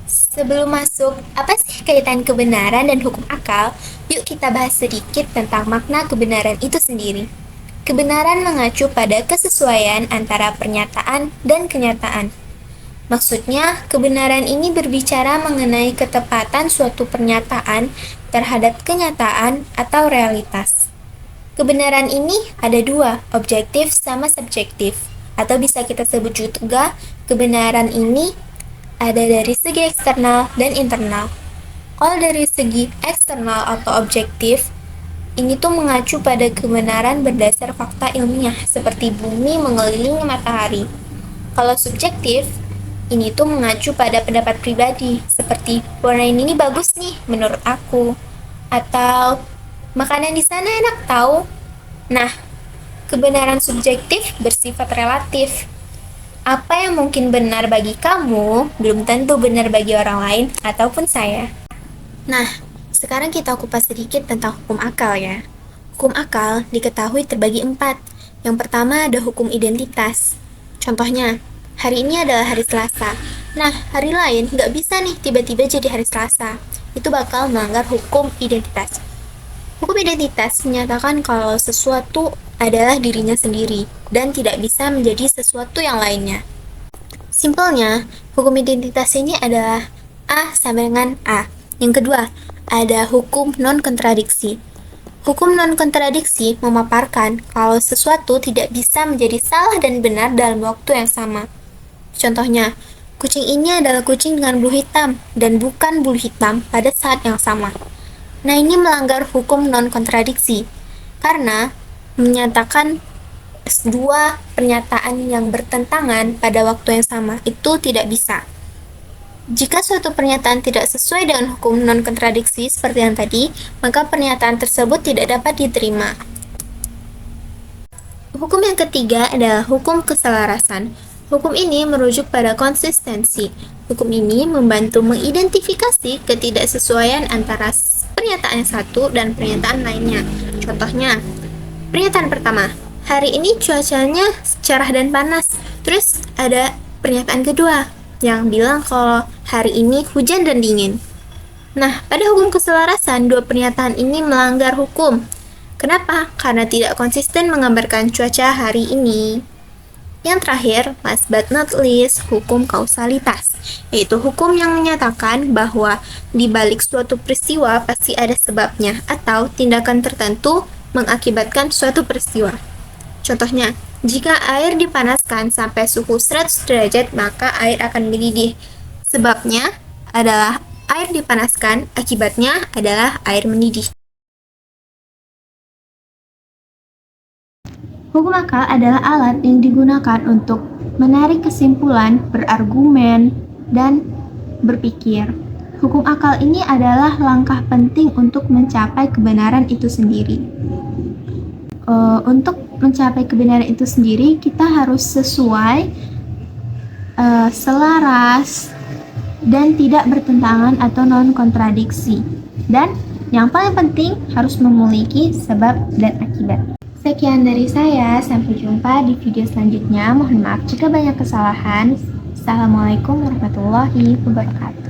Sebelum masuk, apa sih kaitan kebenaran dan hukum akal? Yuk kita bahas sedikit tentang makna kebenaran itu sendiri. Kebenaran mengacu pada kesesuaian antara pernyataan dan kenyataan. Maksudnya, kebenaran ini berbicara mengenai ketepatan suatu pernyataan terhadap kenyataan atau realitas. Kebenaran ini ada dua, objektif sama subjektif. Atau bisa kita sebut juga, kebenaran ini ada dari segi eksternal dan internal. Kalau dari segi eksternal atau objektif, ini tuh mengacu pada kebenaran berdasar fakta ilmiah seperti bumi mengelilingi matahari. Kalau subjektif, ini tuh mengacu pada pendapat pribadi seperti warna ini bagus nih menurut aku, atau makanan di sana enak tahu. Nah, kebenaran subjektif bersifat relatif. Apa yang mungkin benar bagi kamu, belum tentu benar bagi orang lain ataupun saya. Nah, sekarang kita kupas sedikit tentang hukum akal ya. Hukum akal diketahui terbagi 4. Yang pertama ada hukum identitas. Contohnya, hari ini adalah hari Selasa. Nah, hari lain nggak bisa nih tiba-tiba jadi hari Selasa. Itu bakal melanggar hukum identitas. Hukum identitas menyatakan kalau sesuatu adalah dirinya sendiri dan tidak bisa menjadi sesuatu yang lainnya. Simpelnya, hukum identitas ini adalah A sama dengan A. Yang kedua, ada hukum non-kontradiksi. Hukum non-kontradiksi memaparkan kalau sesuatu tidak bisa menjadi salah dan benar dalam waktu yang sama. Contohnya, kucing ini adalah kucing dengan bulu hitam dan bukan bulu hitam pada saat yang sama. Nah, ini melanggar hukum non-kontradiksi karena menyatakan dua pernyataan yang bertentangan pada waktu yang sama itu tidak bisa. Jika suatu pernyataan tidak sesuai dengan hukum non-kontradiksi seperti yang tadi, maka pernyataan tersebut tidak dapat diterima. Hukum yang ketiga adalah hukum keselarasan. Hukum ini merujuk pada konsistensi. Hukum ini membantu mengidentifikasi ketidaksesuaian antara pernyataan yang satu dan pernyataan lainnya. Contohnya, pernyataan pertama, hari ini cuacanya cerah dan panas. Terus ada pernyataan kedua yang bilang kalau hari ini hujan dan dingin. Nah, pada hukum keselarasan, dua pernyataan ini melanggar hukum. Kenapa? Karena tidak konsisten menggambarkan cuaca hari ini. Yang terakhir, last but not least, hukum kausalitas, yaitu hukum yang menyatakan bahwa di balik suatu peristiwa pasti ada sebabnya atau tindakan tertentu mengakibatkan suatu peristiwa. Contohnya, jika air dipanaskan sampai suhu 100 derajat, maka air akan mendidih. Sebabnya adalah air dipanaskan, akibatnya adalah air mendidih. Hukum akal adalah alat yang digunakan untuk menarik kesimpulan, berargumen, dan berpikir. Hukum akal ini adalah langkah penting untuk mencapai kebenaran itu sendiri. Untuk mencapai kebenaran itu sendiri, kita harus sesuai, selaras, dan tidak bertentangan atau non-kontradiksi. Dan yang paling penting harus memiliki sebab dan akibat. Sekian dari saya, sampai jumpa di video selanjutnya. Mohon maaf jika banyak kesalahan. Assalamualaikum warahmatullahi wabarakatuh.